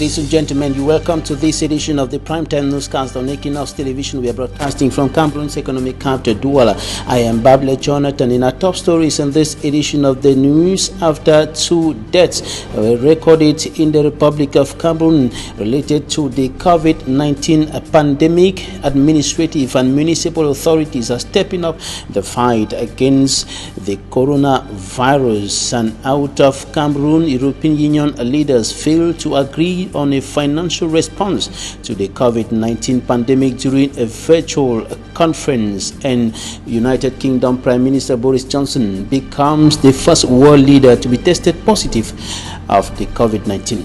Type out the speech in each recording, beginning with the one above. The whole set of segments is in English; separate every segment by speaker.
Speaker 1: Ladies and gentlemen, you welcome to this edition of the Primetime Newscast on Equinoxe Television. We are broadcasting from Cameroon's economic capital, Douala. I am Babler Jonathan. In our top stories in this edition of the news, after 2 deaths were recorded in the Republic of Cameroon related to the COVID-19 pandemic, administrative and municipal authorities are stepping up the fight against the coronavirus. And out of Cameroon, European Union leaders failed to agree on a financial response to the COVID-19 pandemic during a virtual conference, and United Kingdom Prime Minister Boris Johnson becomes the first world leader to be tested positive of the COVID-19.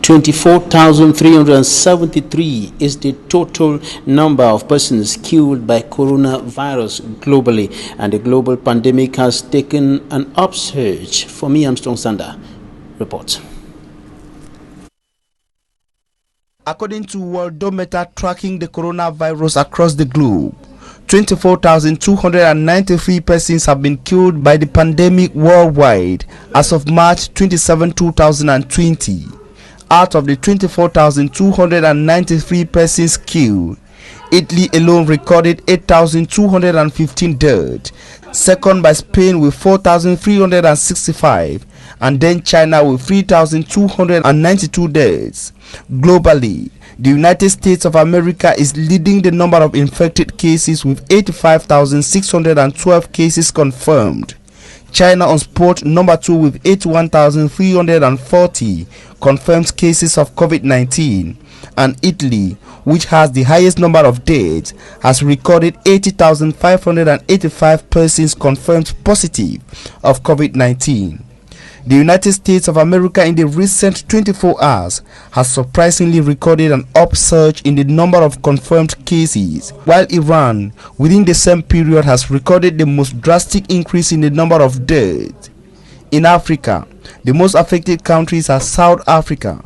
Speaker 1: 24,373 is the total number of persons killed by coronavirus globally, and the global pandemic has taken an upsurge. For me, Armstrong Sander reports.
Speaker 2: According to Worldometer tracking the coronavirus across the globe, 24,293 persons have been killed by the pandemic worldwide as of March 27, 2020. Out of the 24,293 persons killed, Italy alone recorded 8,215 dead, second by Spain with 4,365, and then China with 3,292 deaths. Globally, the United States of America is leading the number of infected cases with 85,612 cases confirmed. China on spot number 2 with 81,340 confirmed cases of COVID-19, and Italy, which has the highest number of deaths, has recorded 80,585 persons confirmed positive of COVID-19. The United States of America in the recent 24 hours has surprisingly recorded an upsurge in the number of confirmed cases, while Iran within the same period has recorded the most drastic increase in the number of deaths. In Africa, the most affected countries are South Africa,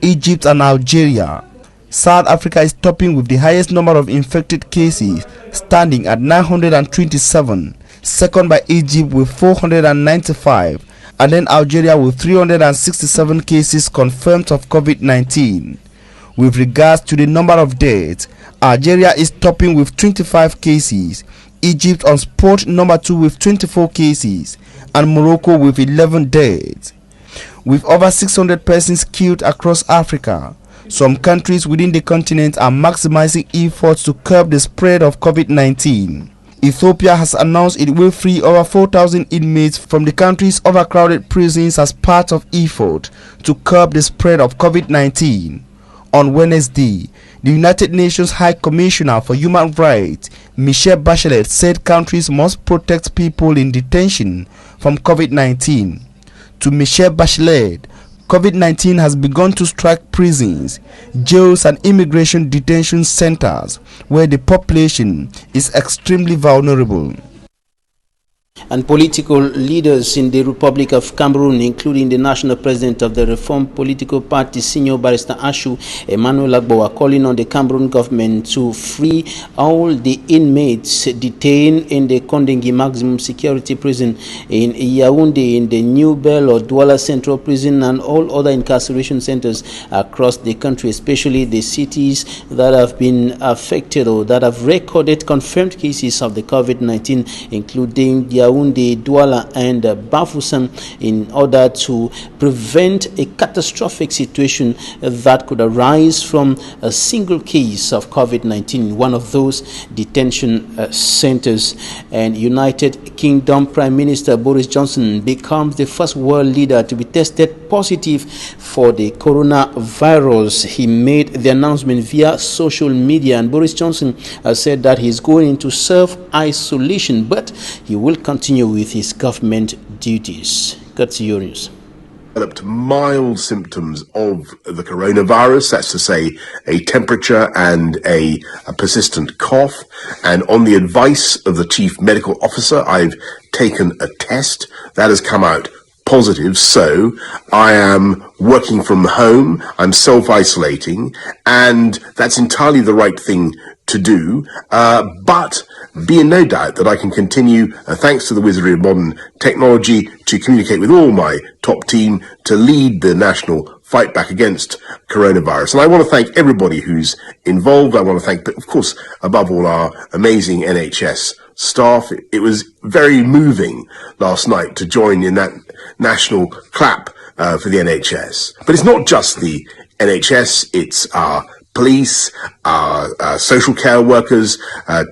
Speaker 2: Egypt and Algeria. South Africa is topping with the highest number of infected cases, standing at 927, second by Egypt with 495, and then Algeria with 367 cases confirmed of COVID-19. With regards to the number of deaths, Algeria is topping with 25 cases, Egypt on spot number 2 with 24 cases, and Morocco with 11 deaths. With over 600 persons killed across Africa, some countries within the continent are maximizing efforts to curb the spread of COVID-19. Ethiopia has announced it will free over 4,000 inmates from the country's overcrowded prisons as part of effort to curb the spread of COVID-19. On Wednesday, the United Nations High Commissioner for Human Rights, Michelle Bachelet, said countries must protect people in detention from COVID-19. To Michelle Bachelet, COVID-19 has begun to strike prisons, jails and immigration detention centers where the population is extremely vulnerable.
Speaker 1: And political leaders in the Republic of Cameroon, including the national president of the Reform Political Party, Senior Barrister Ashu Emmanuel Agbo, are calling on the Cameroon government to free all the inmates detained in the Kondengi Maximum Security Prison in Yaoundé, in the New Bell or Douala Central Prison, and all other incarceration centers across the country, especially the cities that have been affected or that have recorded confirmed cases of the COVID-19, including Yaoundé, Douala and Bafoussam, in order to prevent a catastrophic situation that could arise from a single case of COVID-19 in one of those detention centers. And United Kingdom Prime Minister Boris Johnson becomes the first world leader to be tested positive for the coronavirus. He made the announcement via social media, and Boris Johnson said that he's going into self-isolation, but he will continue with his government duties. Got to your news.
Speaker 3: Developed mild symptoms of the coronavirus, that's to say a temperature and a persistent cough, and on the advice of the chief medical officer I've taken a test that has come out positive, so I am working from home, I'm self-isolating, and that's entirely the right thing to do, but be in no doubt that I can continue, thanks to the wizardry of modern technology, to communicate with all my top team to lead the national fight back against coronavirus. And I want to thank everybody who's involved. I want to thank, of course, above all, our amazing NHS staff. It was very moving last night to join in that national clap for the NHS. But it's not just the NHS, it's our police, our social care workers,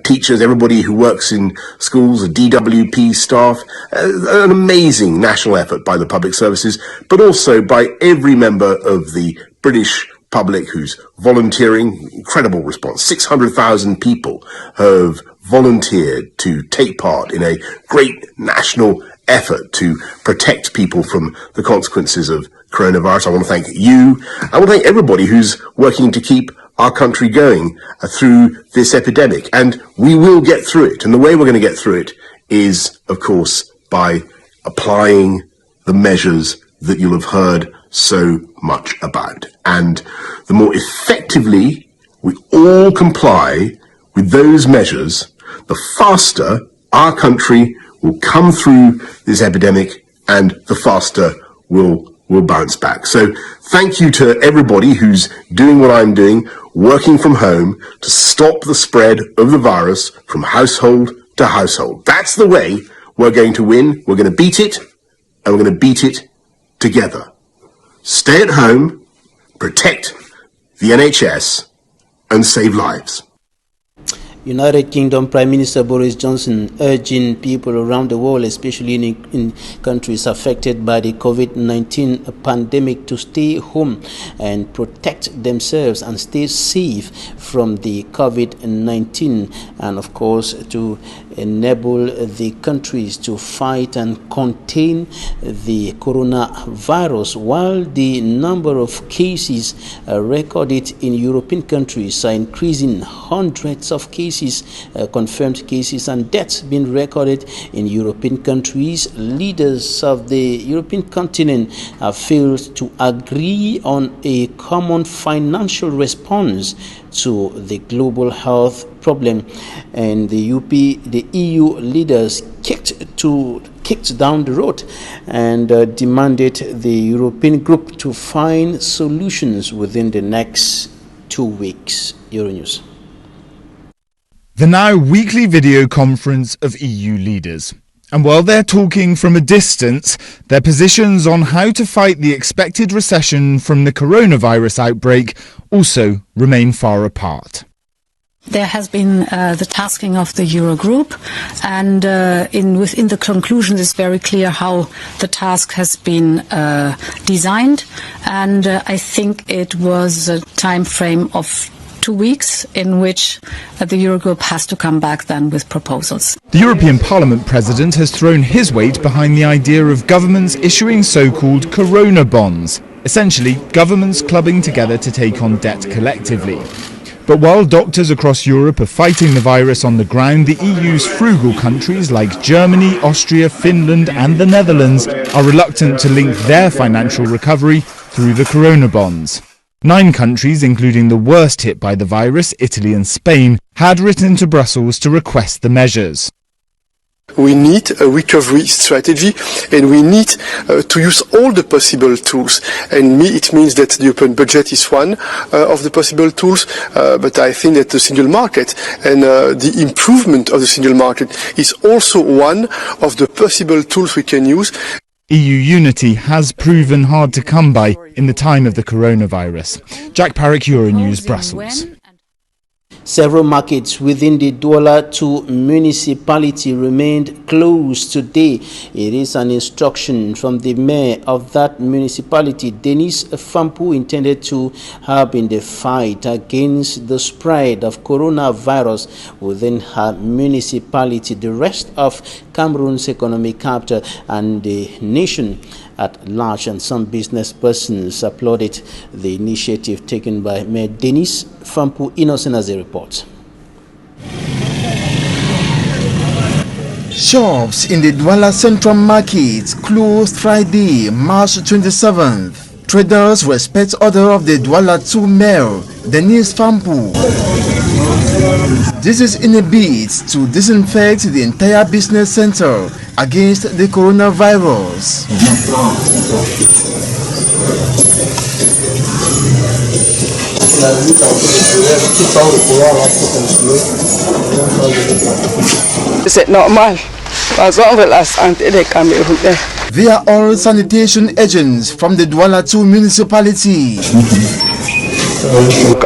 Speaker 3: teachers, everybody who works in schools, the DWP staff, an amazing national effort by the public services, but also by every member of the British public who's volunteering. Incredible response. 600,000 people have volunteered to take part in a great national effort to protect people from the consequences of coronavirus. I want to thank you. I want to thank everybody who's working to keep our country going through this epidemic. And we will get through it. And the way we're going to get through it is, of course, by applying the measures that you'll have heard so much about. And the more effectively we all comply with those measures, the faster our country will come through this epidemic and the faster we'll bounce back. So thank you to everybody who's doing what I'm doing, working from home to stop the spread of the virus from household to household. That's the way we're going to win. We're going to beat it, and we're going to beat it together. Stay at home, protect the NHS, and save lives.
Speaker 1: United Kingdom Prime Minister Boris Johnson urging people around the world, especially in countries affected by the COVID-19 pandemic, to stay home and protect themselves and stay safe from the COVID-19, and of course to enable the countries to fight and contain the coronavirus. While the number of cases recorded in European countries are increasing, hundreds of cases, confirmed cases and deaths being recorded in European countries, leaders of the European continent have failed to agree on a common financial response to the global health problem, and the EU leaders kicked down the road and demanded the European group to find solutions within the next 2 weeks. Euronews.
Speaker 4: The now weekly video conference of EU leaders. And while they're talking from a distance, their positions on how to fight the expected recession from the coronavirus outbreak also remain far apart.
Speaker 5: There has been the tasking of the Eurogroup, and within the conclusions it's very clear how the task has been designed, and I think it was a time frame of 2 weeks in which the Eurogroup has to come back then with proposals.
Speaker 4: The European Parliament President has thrown his weight behind the idea of governments issuing so-called corona bonds, essentially governments clubbing together to take on debt collectively. But while doctors across Europe are fighting the virus on the ground, the EU's frugal countries like Germany, Austria, Finland and the Netherlands are reluctant to link their financial recovery through the corona bonds. 9 countries, including the worst hit by the virus, Italy and Spain, had written to Brussels to request the measures.
Speaker 6: We need a recovery strategy, and we need to use all the possible tools. And it means that the European budget is one of the possible tools, but I think that the single market and the improvement of the single market is also one of the possible tools we can use.
Speaker 4: EU unity has proven hard to come by in the time of the coronavirus. Jack Parrick, Euronews, Brussels.
Speaker 1: Several markets within the Douala 2 municipality remained closed today. It is an instruction from the mayor of that municipality, Denis Fampu, intended to help in the fight against the spread of coronavirus within her municipality. The rest of Cameroon's economic capital and the nation at large and some business persons applauded the initiative taken by Mayor Denis Fampu. Innocent as a report.
Speaker 2: Shops in the Douala Central Market closed Friday, March 27th. Traders respect order of the Douala 2 Mayor, Denise Fampu. This is in a bid to disinfect the entire business center against the coronavirus.
Speaker 7: C'est normal.
Speaker 2: They are all sanitation agents from the Douala 2 municipality.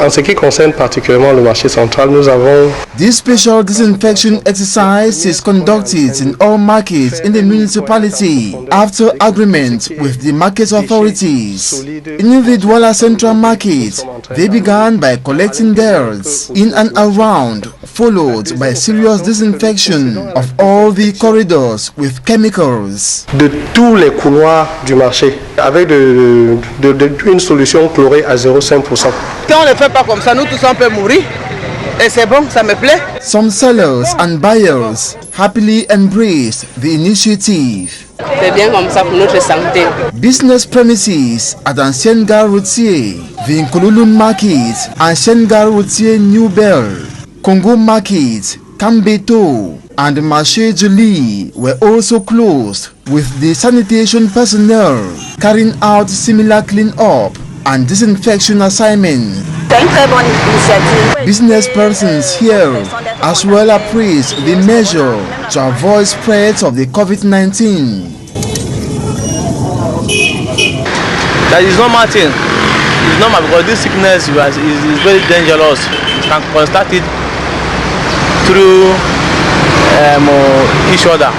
Speaker 6: En ce qui concerne particulièrement le marché central, nous avons...
Speaker 2: This special disinfection exercise is conducted in all markets in the municipality after agreement with the market authorities. In the Douala Central Market, they began by collecting dirt in and around, followed by serious disinfection of all the corridors with chemicals.
Speaker 6: De tous les couloirs du marché, avec une solution chlorée à 0,5%.
Speaker 7: Quand on ne le fait pas comme ça, nous tous on peut mourir. Et c'est bon, ça me plaît.
Speaker 2: Some sellers and buyers happily embraced the initiative.
Speaker 7: C'est bien comme ça pour notre santé.
Speaker 2: Business premises at Ancienne Gare Routier, the Nkululun Market, Ancienne Gare Routier New Bell, Congo Market, Kambeto, and Marché Jolie were also closed, with the sanitation personnel carrying out similar clean-up and disinfection assignment. Business persons here as well appraised the measure to avoid spread of the COVID-19.
Speaker 8: That is normal thing. It's normal because this sickness is very dangerous. You can contact it through each other.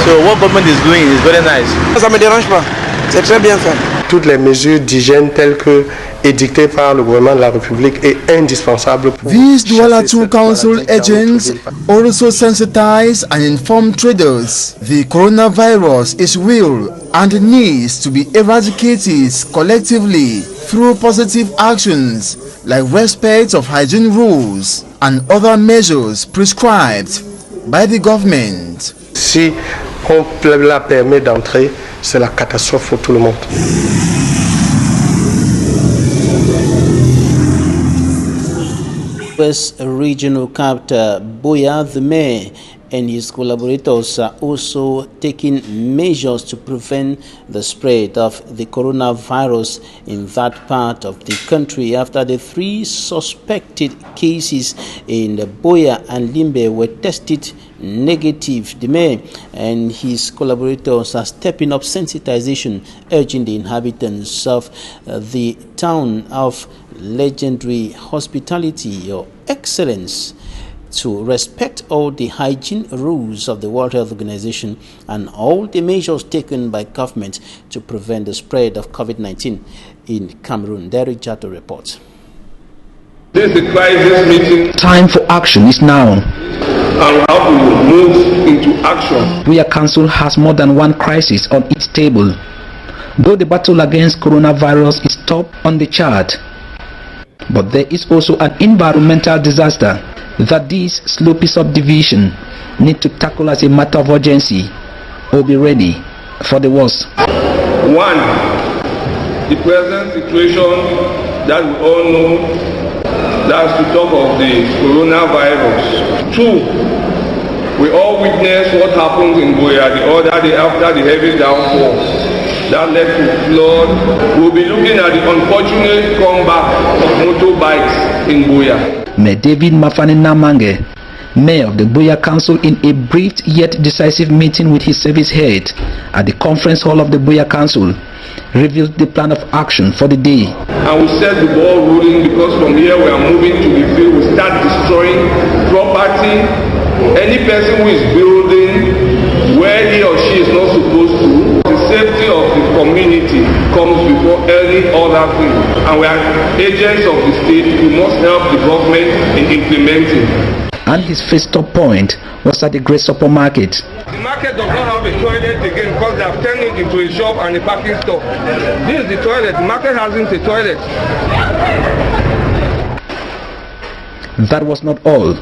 Speaker 8: So what government is doing is very nice.
Speaker 7: Ça me dérange pas. C'est très bien fait.
Speaker 6: Toutes les mesures d'hygiène telles que édictées par le gouvernement de la République est indispensable pour...
Speaker 2: These Douala 2 Council agents also sensitize and inform traders the coronavirus is real and needs to be eradicated collectively through positive actions like respect of hygiene rules and other measures prescribed by the government.
Speaker 6: Si on la permet d'entrer, c'est la catastrophe pour tout le monde.
Speaker 1: West Regional Capital Boya, the mayor, and his collaborators are also taking measures to prevent the spread of the coronavirus in that part of the country after the 3 suspected cases in Boya and Limbe were tested negative. The mayor and his collaborators are stepping up sensitization, urging the inhabitants of the town of legendary hospitality, your excellence, to respect all the hygiene rules of the World Health Organization and all the measures taken by government to prevent the spread of COVID-19 in Cameroon. Derek Jato reports.
Speaker 9: This is the crisis meeting.
Speaker 10: Time for action is now.
Speaker 9: And how to move into action.
Speaker 10: Buya Council has more than one crisis on its table. Though the battle against coronavirus is top on the chart, but there is also an environmental disaster that this sloppy subdivision need to tackle as a matter of urgency or be ready for the worst.
Speaker 9: 1. The present situation that we all know, that's to talk of the coronavirus. 2. We all witnessed what happened in Boya the other day after the heavy downpour that led to flood. We'll be looking at the unfortunate comeback of motorbikes in Boya.
Speaker 10: Mayor David Mafani Namange, Mayor of the Boya Council, in a brief yet decisive meeting with his service head at the conference hall of the Boya Council, revealed the plan of action for the day.
Speaker 9: And we set the ball rolling because from here we are moving to the field. We start destroying property. Any person who is building where he or she is not supposed to, the safety of the community comes before any other thing. And we are agents of the state who must help the government in implementing.
Speaker 10: And his first stop point was at the Great Supermarket.
Speaker 9: The market does not have a toilet again because they have turned it into a shop and a parking stop. This is the toilet. The market hasn't a toilet.
Speaker 10: That was not all.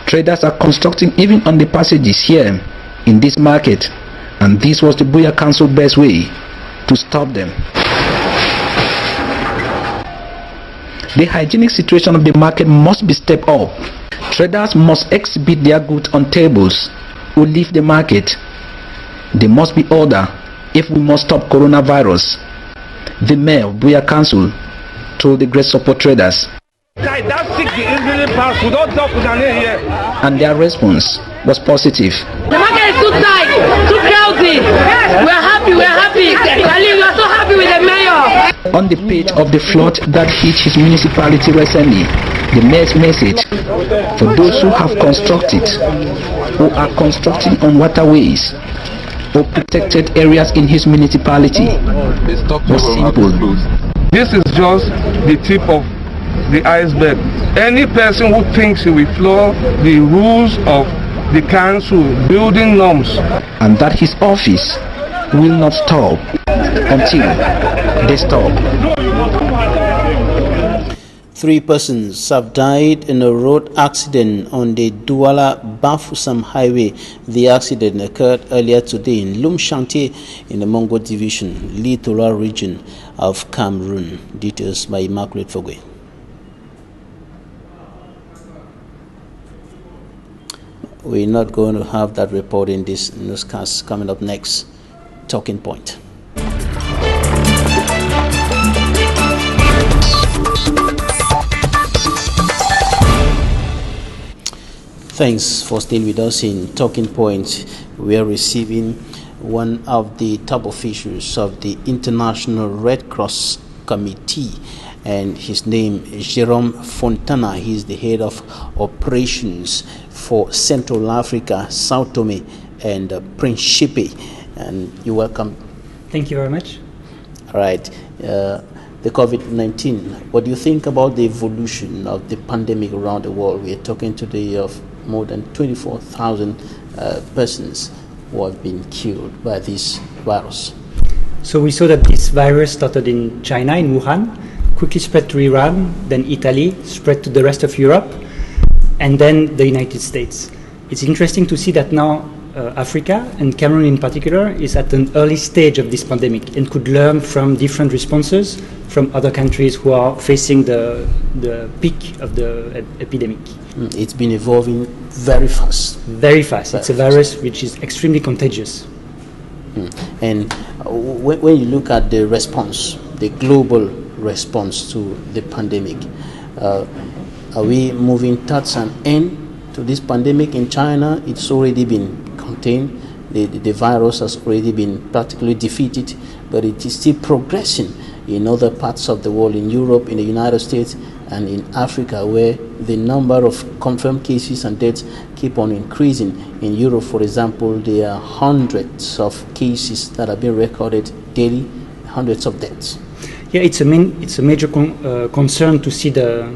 Speaker 10: Traders are constructing even on the passages here in this market, and this was the Buea Council's best way to stop them. The hygienic situation of the market must be stepped up. Traders must exhibit their goods on tables or leave the market. They must be ordered if we must stop coronavirus. The mayor of Buea Council told the Great Support traders. And their response was positive.
Speaker 11: The market is too tight, too crowded. We're happy. We are so happy with the mayor.
Speaker 10: On the page of the flood that hit his municipality recently, the mayor's message for those who have constructed or are constructing on waterways or protected areas in his municipality was simple.
Speaker 9: This is just the tip of the iceberg. Any person who thinks he will follow the rules of the council building norms,
Speaker 10: and that his office will not stop until they stop.
Speaker 1: 3 persons have died in a road accident on the Douala-Bafoussam highway. The accident occurred earlier today in Lumshanti in the Mongo division, littoral region of Cameroon. Details by Immaculate Fogwe. We're not going to have that report in this newscast. Coming up next, Talking Point. Thanks for staying with us in Talking Point. We are receiving one of the top officials of the International Red Cross Committee, and his name is Jerome Fontana. He is the head of operations for Central Africa, Sao Tome and Principe. And you're welcome.
Speaker 12: Thank you very much.
Speaker 1: All right. The COVID-19, what do you think about the evolution of the pandemic around the world? We are talking today of more than 24,000 persons who have been killed by this virus.
Speaker 12: So we saw that this virus started in China, in Wuhan, quickly spread to Iran, then Italy, spread to the rest of Europe, and then the United States. It's interesting to see that now Africa, and Cameroon in particular, is at an early stage of this pandemic and could learn from different responses from other countries who are facing the peak of the epidemic.
Speaker 1: It's been evolving very fast.
Speaker 12: Very fast. It's a virus which is extremely contagious.
Speaker 1: And when you look at the response, the global response to the pandemic, are we moving towards an end to this pandemic? In China, it's already been contained. The virus has already been practically defeated, but it is still progressing in other parts of the world, in Europe, in the United States, and in Africa, where the number of confirmed cases and deaths keep on increasing. In Europe, for example, there are hundreds of cases that have been recorded daily, hundreds of deaths.
Speaker 12: Yeah, it's a major concern to see the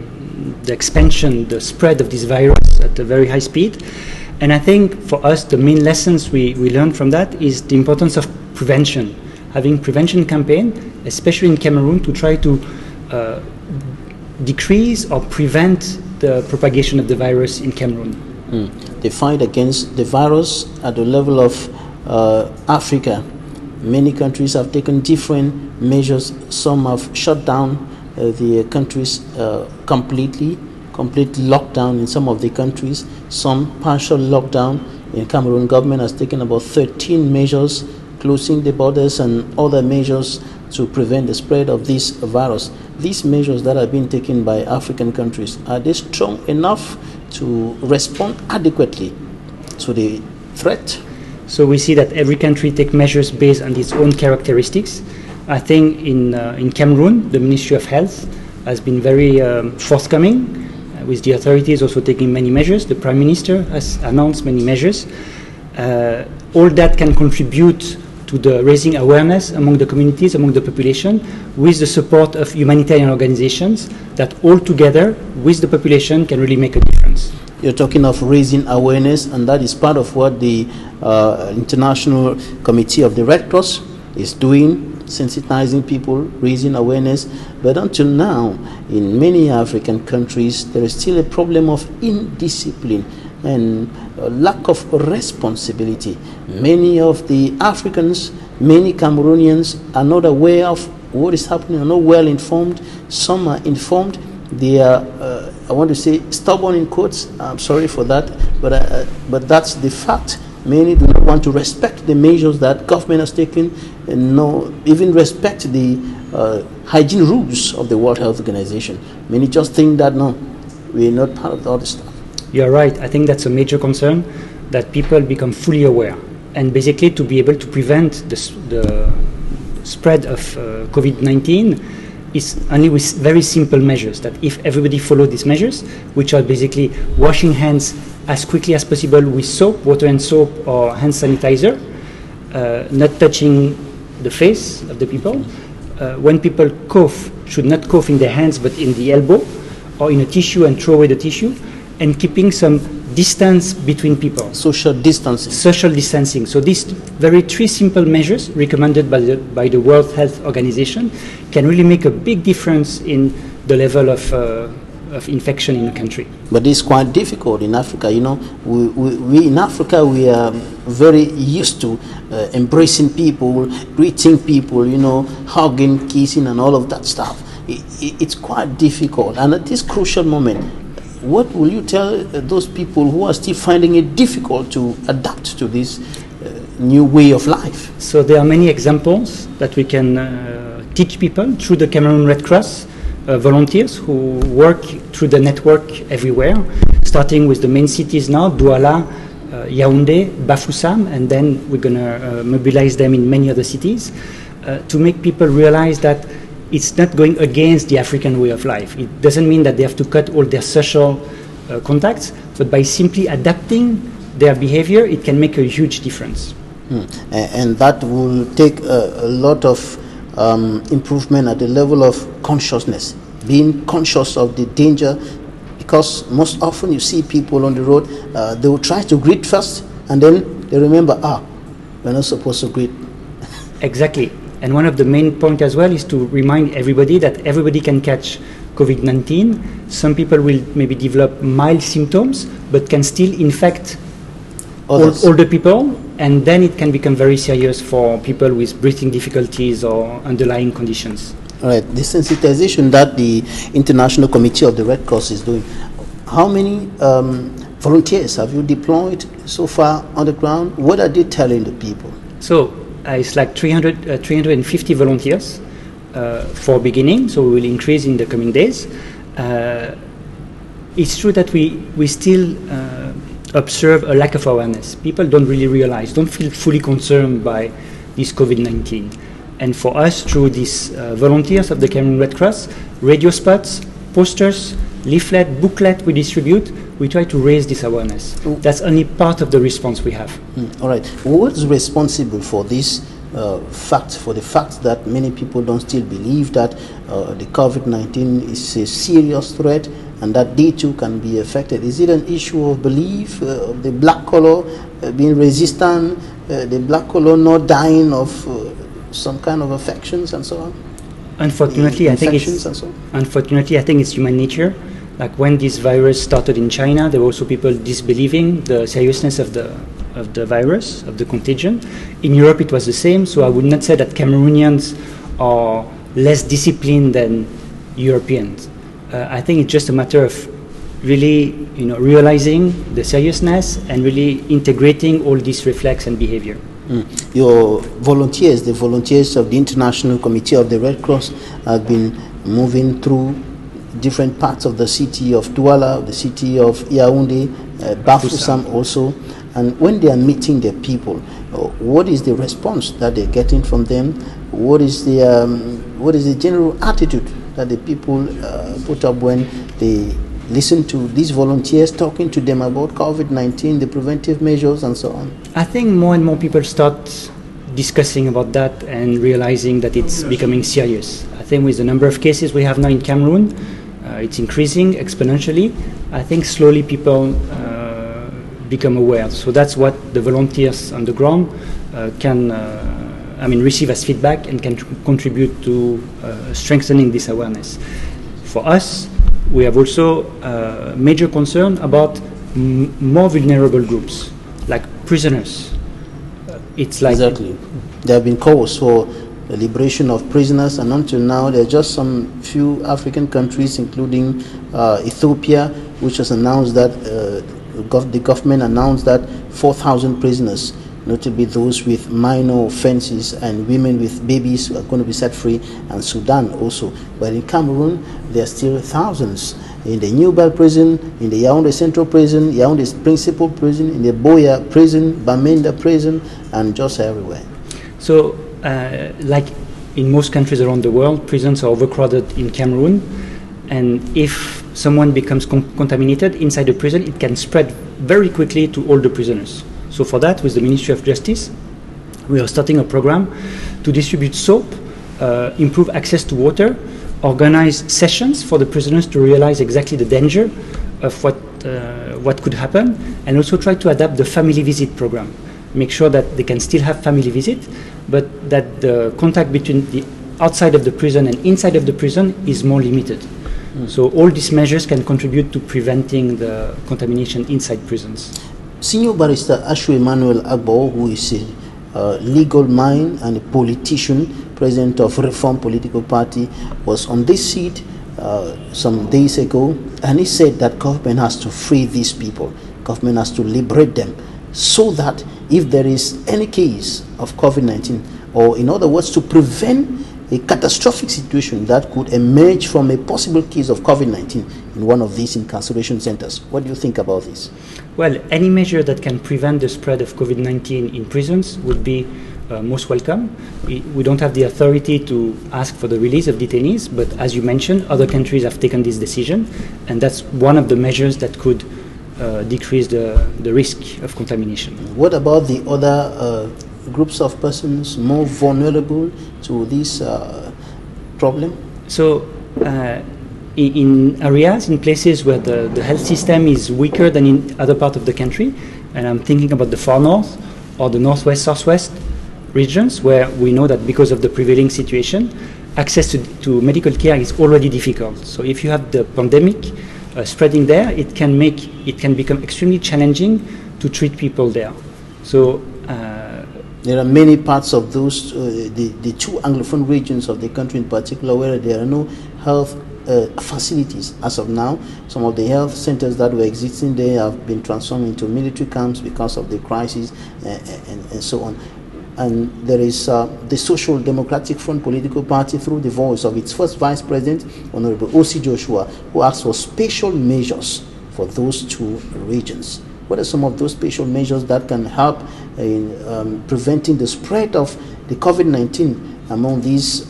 Speaker 12: expansion, the spread of this virus at a very high speed. And I think for us, the main lessons we learned from that is the importance of prevention. Having prevention campaign, especially in Cameroon, to try to decrease or prevent the propagation of the virus in Cameroon.
Speaker 1: The fight against the virus at the level of Africa, many countries have taken different measures. Some have shut down the countries complete lockdown in some of the countries, some partial lockdown. In Cameroon, government has taken about 13 measures, closing the borders and other measures to prevent the spread of this virus. These measures that have been taken by African countries, are they strong enough to respond adequately to the threat?
Speaker 12: So we see that every country takes measures based on its own characteristics. I think in Cameroon, the Ministry of Health has been very forthcoming, with the authorities also taking many measures. The Prime Minister has announced many measures. All that can contribute to the raising awareness among the communities, among the population, with the support of humanitarian organizations that all together with the population can really make a difference.
Speaker 1: You're talking of raising awareness, and that is part of what the International Committee of the Red Cross is doing, sensitizing people, raising awareness. But until now, in many African countries, there is still a problem of indiscipline. and lack of responsibility. Many of the Africans, many Cameroonians are not aware of what is happening, are not well informed. Some are informed. They are, I want to say, stubborn in quotes. I'm sorry for that, but that's the fact. Many do not want to respect the measures that government has taken, and no, even respect the hygiene rules of the World Health Organization. Many just think that no, we're not part of all this stuff.
Speaker 12: You're right. I think that's a major concern, that people become fully aware, and basically to be able to prevent the spread of COVID-19 is only with very simple measures. That if everybody follow these measures, which are basically washing hands as quickly as possible with soap, water and soap, or hand sanitizer, not touching the face of the people. When people cough, should not cough in their hands but in the elbow or in a tissue and throw away the tissue, and keeping some distance between people.
Speaker 1: Social distancing.
Speaker 12: Social distancing. So these three simple measures recommended by the World Health Organization can really make a big difference in the level of infection in the country.
Speaker 1: But it's quite difficult in Africa. You know, we in Africa, we are very used to embracing people, greeting people, you know, hugging, kissing, and all of that stuff. It's quite difficult. And at this crucial moment, what will you tell those people who are still finding it difficult to adapt to this new way of life?
Speaker 12: So there are many examples that we can teach people through the Cameroon Red Cross volunteers who work through the network everywhere, starting with the main cities now, Douala, Yaoundé, Bafoussam, and then we're going to mobilize them in many other cities to make people realize that it's not going against the African way of life. It doesn't mean that they have to cut all their social contacts, but by simply adapting their behavior, it can make a huge difference.
Speaker 1: And that will take a lot of improvement at the level of consciousness, being conscious of the danger, because most often you see people on the road, they will try to greet first, and then they remember, we're not supposed to greet.
Speaker 12: Exactly. And one of the main points as well is to remind everybody that everybody can catch COVID-19. Some people will maybe develop mild symptoms, but can still infect older people, and then it can become very serious for people with breathing difficulties or underlying conditions.
Speaker 1: All right, the sensitization that the International Committee of the Red Cross is doing, how many volunteers have you deployed so far on the ground? What are they telling the people?
Speaker 12: So it's like 350 volunteers for beginning, so we will increase in the coming days. It's true that we still observe a lack of awareness. People don't really realize, don't feel fully concerned by this COVID-19. And for us, through these volunteers of the Cameroon Red Cross, radio spots, posters, leaflet, booklet we distribute, we try to raise this awareness. That's only part of the response we have.
Speaker 1: All right. What's responsible for this for the fact that many people don't still believe that the COVID-19 is a serious threat and that they too can be affected? Is it an issue of belief, the black color being resistant, the black color not dying of some kind of affections and so on?
Speaker 12: Unfortunately, I think it's human nature. Like when this virus started in China, there were also people disbelieving the seriousness of the virus, of the contagion. In Europe, it was the same. So I would not say that Cameroonians are less disciplined than Europeans. I think it's just a matter of really, realizing the seriousness and really integrating all these reflex and behavior.
Speaker 1: Your volunteers, the volunteers of the International Committee of the Red Cross, have been moving through different parts of the city of Douala, the city of Yaoundé, Bafoussam also. And when they are meeting their people, what is the response that they're getting from them? What is the general attitude that the people put up when they listen to these volunteers talking to them about COVID-19, the preventive measures and so on?
Speaker 12: I think more and more people start discussing about that and realizing that it's becoming serious. I think with the number of cases we have now in Cameroon, it's increasing exponentially. I think slowly people become aware. So that's what the volunteers on the ground can receive as feedback and can contribute to strengthening this awareness. For us, we have also major concern about more vulnerable groups, like prisoners. It's like
Speaker 1: exactly. There have been calls for the liberation of prisoners, and until now there are just some few African countries, including Ethiopia, which has announced that the government announced that 4,000 prisoners, notably those with minor offenses and women with babies, are going to be set free, and Sudan also. But in Cameroon, there are still thousands in the New Bell prison, in the Yaoundé Central prison, Yaoundé's principal prison, in the Boya prison, Bamenda prison, and just everywhere.
Speaker 12: So, like in most countries around the world, prisons are overcrowded in Cameroon, and if someone becomes contaminated inside the prison, it can spread very quickly to all the prisoners. So for that, with the Ministry of Justice, we are starting a program to distribute soap, improve access to water, organize sessions for the prisoners to realize exactly the danger of what could happen, and also try to adapt the family visit program. Make sure that they can still have family visit, but that the contact between the outside of the prison and inside of the prison is more limited. So all these measures can contribute to preventing the contamination inside prisons.
Speaker 1: Senior Barrister Ashu Emmanuel Agbo, who is a legal mind and a politician, president of Reform Political Party, was on this seat some days ago, and he said that government has to free these people, government has to liberate them, so that if there is any case of COVID-19, or in other words, to prevent a catastrophic situation that could emerge from a possible case of COVID-19 in one of these incarceration centers. What do you think about this?
Speaker 12: Well, any measure that can prevent the spread of COVID-19 in prisons would be most welcome. We don't have the authority to ask for the release of detainees, but as you mentioned, other countries have taken this decision, and that's one of the measures that could decrease the risk of contamination.
Speaker 1: What about the other groups of persons more vulnerable to this problem?
Speaker 12: So in areas, in places where the health system is weaker than in other parts of the country, and I'm thinking about the far north or the northwest, southwest regions, where we know that because of the prevailing situation, access to medical care is already difficult. So if you have the pandemic spreading there, it can become extremely challenging to treat people there. So
Speaker 1: there are many parts of those, the two Anglophone regions of the country in particular, where there are no health facilities as of now. Some of the health centers that were existing there have been transformed into military camps because of the crisis and so on. And there is the Social Democratic Front political party, through the voice of its first vice president, Honorable O.C. Joshua, who asked for special measures for those two regions. What are some of those special measures that can help in preventing the spread of the COVID-19 among these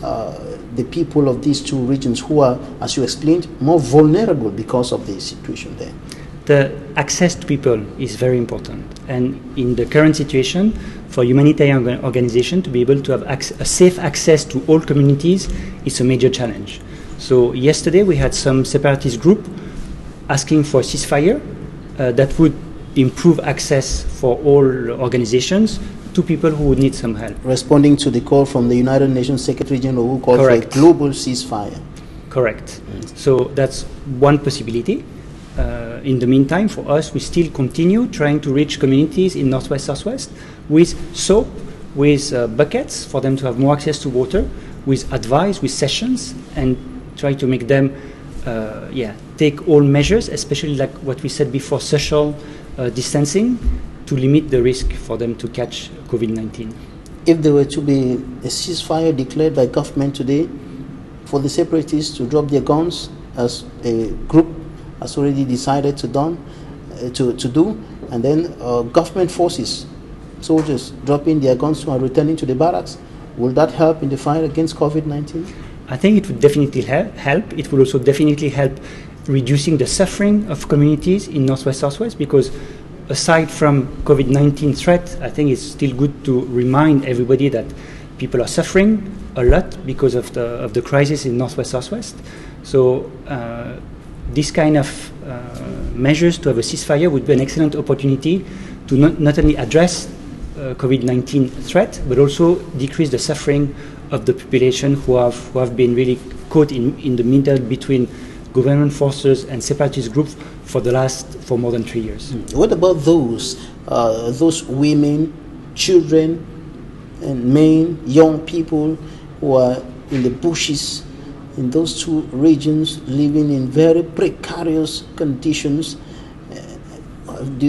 Speaker 1: the people of these two regions who are, as you explained, more vulnerable because of the situation there?
Speaker 12: The access to people is very important, and in the current situation, for humanitarian organizations to be able to have a safe access to all communities is a major challenge. So yesterday we had some separatist group asking for a ceasefire that would improve access for all organizations to people who would need some help.
Speaker 1: Responding to the call from the United Nations Secretary General, who called
Speaker 12: Correct.
Speaker 1: for a global ceasefire.
Speaker 12: Correct. So that's one possibility. In the meantime, for us, we still continue trying to reach communities in Northwest, Southwest with soap, with buckets for them to have more access to water, with advice, with sessions, and try to make them take all measures, especially like what we said before, social distancing, to limit the risk for them to catch COVID-19.
Speaker 1: If there were to be a ceasefire declared by government today, for the separatists to drop their guns, as a group has already decided to do, and then government forces, soldiers dropping their guns and returning to the barracks, will that help in the fight against COVID-19?
Speaker 12: I think it would definitely help. It will also definitely help reducing the suffering of communities in Northwest, Southwest, because aside from COVID-19 threat, I think it's still good to remind everybody that people are suffering a lot because of the crisis in Northwest, Southwest. So this kind of measures to have a ceasefire would be an excellent opportunity to not only address COVID-19 threat, but also decrease the suffering of the population who have been really caught in the middle between government forces and separatist groups for more than 3 years.
Speaker 1: What about those women, children, and men, young people who are in the bushes in those two regions, living in very precarious conditions?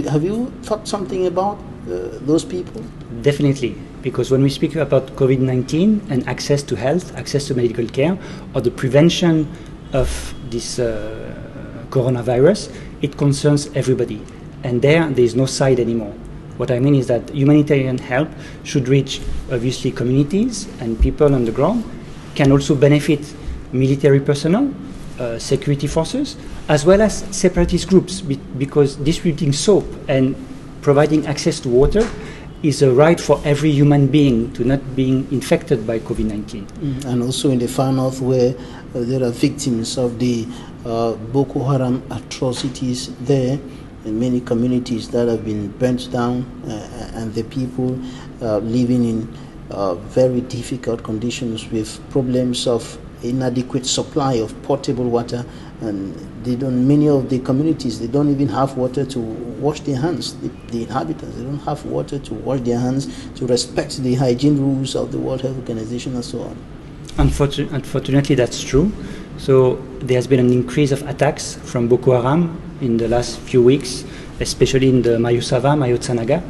Speaker 1: Have you thought something about those people?
Speaker 12: Definitely, because when we speak about COVID-19 and access to health, access to medical care, or the prevention of this coronavirus, it concerns everybody. And there is no side anymore. What I mean is that humanitarian help should reach, obviously, communities and people on the ground, can also benefit military personnel, security forces, as well as separatist groups, because distributing soap and providing access to water is a right for every human being to not being infected by COVID-19.
Speaker 1: And also in the far north, where there are victims of the Boko Haram atrocities there, in many communities that have been burnt down, and the people living in very difficult conditions with problems of inadequate supply of potable water, and many of the communities, they don't even have water to wash their hands. The inhabitants, they don't have water to wash their hands, to respect the hygiene rules of the World Health Organization and so on.
Speaker 12: Unfortunately, that's true. So there has been an increase of attacks from Boko Haram in the last few weeks, especially in the Mayusava, Mayotsanaga.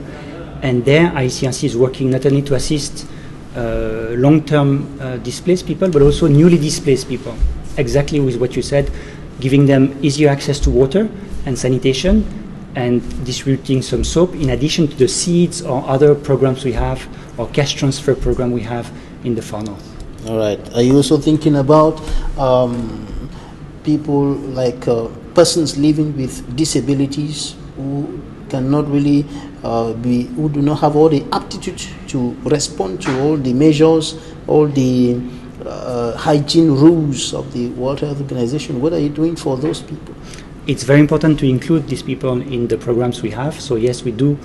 Speaker 12: And there, ICRC is working not only to assist long-term displaced people, but also newly displaced people. Exactly with what you said, giving them easier access to water and sanitation, and distributing some soap in addition to the seeds or other programs we have, or cash transfer program we have in the far north.
Speaker 1: All right. Are you also thinking about people like persons living with disabilities who cannot really who do not have all the aptitude to respond to all the measures, all the hygiene rules of the World Health Organization? What are you doing for those people?
Speaker 12: It's very important to include these people in the programs we have. So yes, we do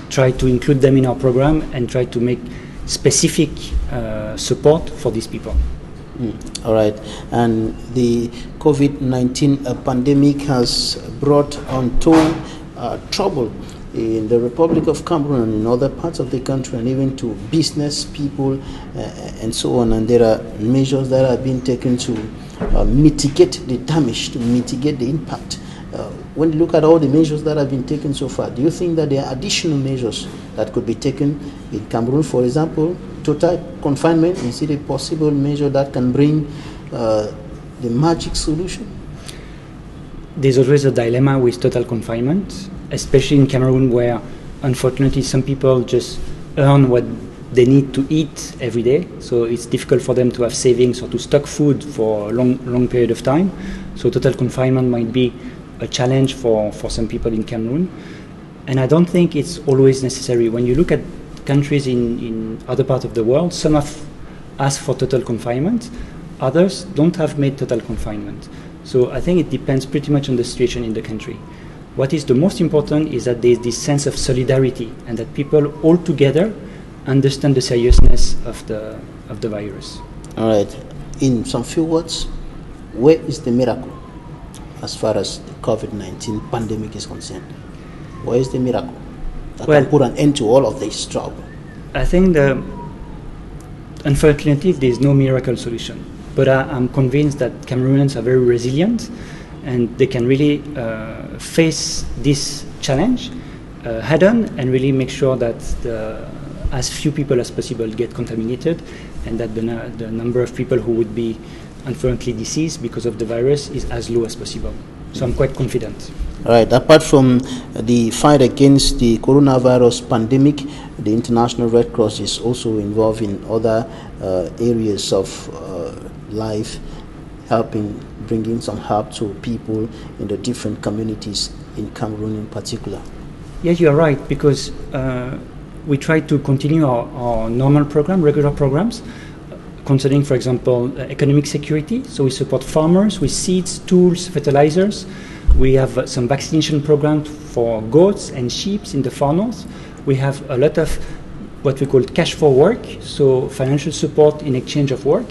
Speaker 12: try to include them in our program and try to make specific support for these people.
Speaker 1: All right. And the COVID-19 pandemic has brought untold trouble in the Republic of Cameroon and in other parts of the country, and even to business people and so on. And there are measures that have been taken to mitigate the damage, to mitigate the impact. When you look at all the measures that have been taken so far, do you think that there are additional measures that could be taken in Cameroon? For example, total confinement, is it a possible measure that can bring the magic solution?
Speaker 12: There's always a dilemma with total confinement, especially in Cameroon, where unfortunately some people just earn what they need to eat every day. So it's difficult for them to have savings or to stock food for a long period of time. So total confinement might be a challenge for some people in Cameroon. And I don't think it's always necessary. When you look at countries in other parts of the world, some have asked for total confinement, others don't have made total confinement. So I think it depends pretty much on the situation in the country. What is the most important is that there is this sense of solidarity, and that people all together understand the seriousness of the virus.
Speaker 1: All right. In some few words, where is the miracle as far as the COVID-19 pandemic is concerned? Where is the miracle that can put an end to all of this trouble?
Speaker 12: I think unfortunately there is no miracle solution, but I'm convinced that Cameroonians are very resilient, and they can really face this challenge head on, and really make sure that as few people as possible get contaminated, and that the number of people who would be unfortunately deceased because of the virus is as low as possible. So I'm quite confident.
Speaker 1: All right. Apart from the fight against the coronavirus pandemic, the International Red Cross is also involved in other areas of life, bringing some help to people in the different communities in Cameroon in particular.
Speaker 12: Yeah, you are right, because we try to continue our normal program, regular programs, concerning, for example, economic security. So we support farmers with seeds, tools, fertilizers. We have some vaccination programs for goats and sheep in the far north. We have a lot of what we call cash for work, so financial support in exchange of work.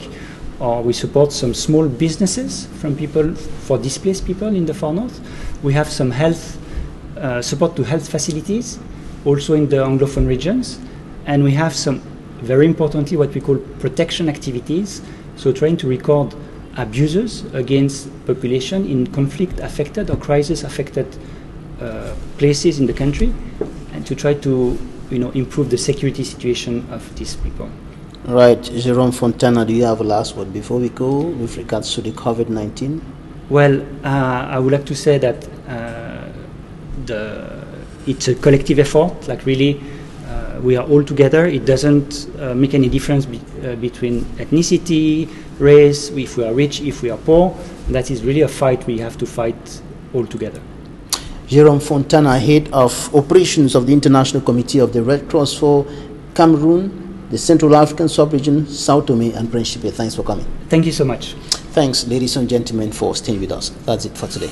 Speaker 12: or we support some small businesses from people, for displaced people in the far north. We have some health support to health facilities, also in the Anglophone regions. And we have some, very importantly, what we call protection activities, so trying to record abusers against population in conflict-affected or crisis-affected places in the country, and to try to improve the security situation of these people.
Speaker 1: Right, Jerome Fontana, do you have a last word before we go with regards to the COVID-19?
Speaker 12: Well, I would like to say that it's a collective effort, like really we are all together. It doesn't make any difference between ethnicity, race, if we are rich, if we are poor. That is really a fight we have to fight all together.
Speaker 1: Jerome Fontana, head of operations of the International Committee of the Red Cross for Cameroon, the Central African Sub-Region, Sao Tome and Principe. Thanks for coming.
Speaker 12: Thank you so much.
Speaker 1: Thanks, ladies and gentlemen, for staying with us. That's it for today.